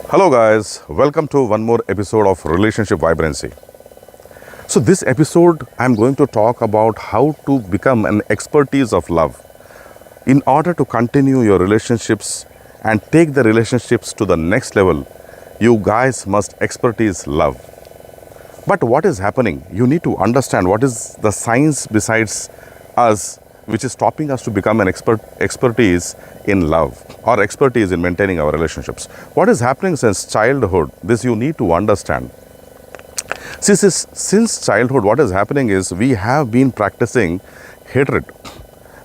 Hello guys, welcome to one more episode of Relationship Vibrancy. So this episode I'm going to talk about how to become an expertise of love. In order to continue your relationships and take the relationships to the next level, you guys must expertise love. But what is happening? You need to understand what is the science besides us which is stopping us to become an expertise in love or expertise in maintaining our relationships. What is happening since childhood? This you need to understand. Since childhood, what is happening is we have been practicing hatred.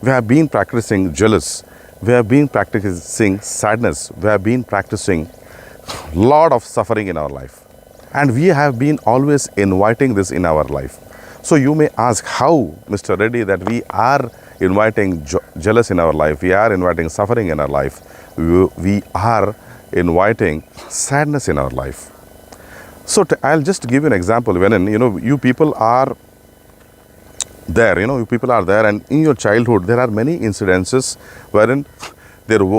We have been practicing jealous. We have been practicing sadness. We have been practicing lot of suffering in our life. And we have been always inviting this in our life. So you may ask how, Mr. Reddy, that we are inviting jealous in our life, we are inviting suffering in our life, we are inviting sadness in our life. So I'll just give you an example. When you people are there, and in your childhood there are many incidences wherein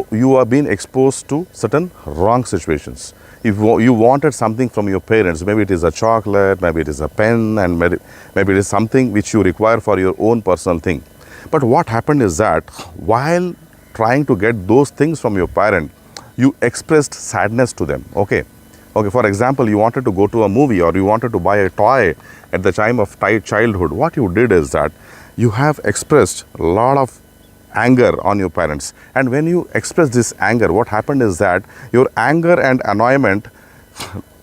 you are being exposed to certain wrong situations. If you wanted something from your parents, maybe it is a chocolate, maybe it is a pen, and maybe it is something which you require for your own personal thing. But what happened is that while trying to get those things from your parent, you expressed sadness to them. Okay, for example, you wanted to go to a movie or you wanted to buy a toy at the time of childhood. What you did is that you have expressed a lot of anger on your parents, and when you express this anger, what happened is that your anger and annoyment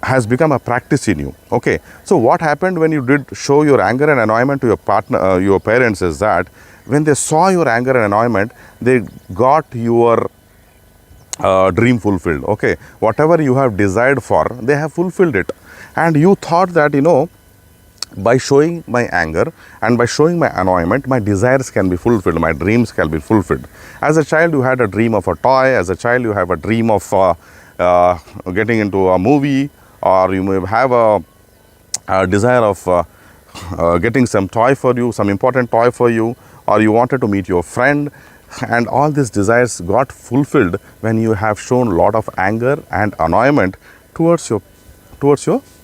has become a practice in you. Okay, so what happened when you did show your anger and annoyment to your partner, your parents, is that when they saw your anger and annoyment, they got your dream fulfilled. Okay, whatever you have desired for, they have fulfilled it, and you thought that by showing my anger and by showing my annoyment, my desires can be fulfilled, my dreams can be fulfilled. As a child, you had a dream of a toy. As a child, you have a dream of getting into a movie, or you may have a desire of getting some toy for you, some important toy for you, or you wanted to meet your friend. And all these desires got fulfilled when you have shown a lot of anger and annoyment towards your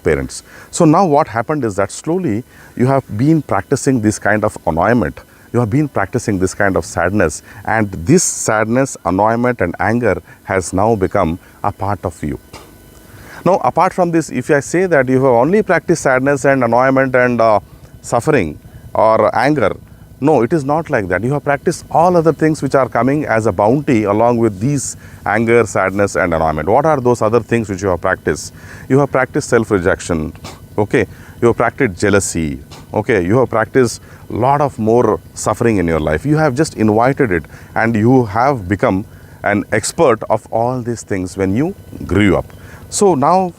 parents. So now what happened is that slowly you have been practicing this kind of annoyment. You have been practicing this kind of sadness, and this sadness, annoyment and anger has now become a part of you. Now, apart from this, if I say that you have only practiced sadness and annoyment and suffering or anger, no, it is not like that. You have practiced all other things which are coming as a bounty along with these anger, sadness and annoyment. What are those other things which you have practiced? You have practiced self-rejection. Okay, you have practiced jealousy. Okay, you have practiced a lot of more suffering in your life. You have just invited it, and you have become an expert of all these things when you grew up. So now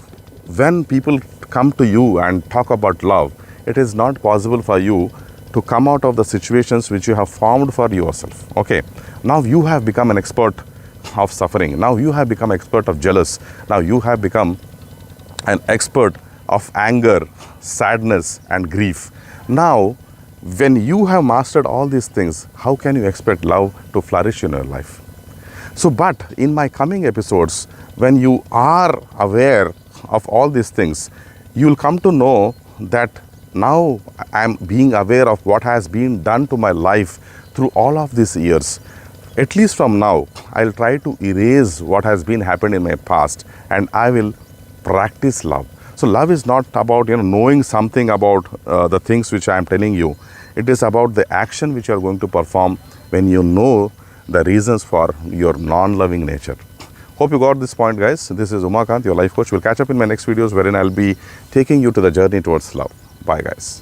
when people come to you and talk about love, it is not possible for you to come out of the situations which you have formed for yourself. Okay, now you have become an expert of suffering. Now you have become expert of jealous. Now you have become an expert of anger, sadness and grief. Now, when you have mastered all these things, how can you expect love to flourish in your life? So, but in my coming episodes, when you are aware of all these things, you will come to know that now I am being aware of what has been done to my life through all of these years. At least from now, I will try to erase what has been happened in my past, and I will practice love. So love is not about knowing something about the things which I am telling you. It is about the action which you are going to perform when you know the reasons for your non-loving nature. Hope you got this point, guys. This is Umakant, your life coach. We'll catch up in my next videos wherein I'll be taking you to the journey towards love. Bye, guys.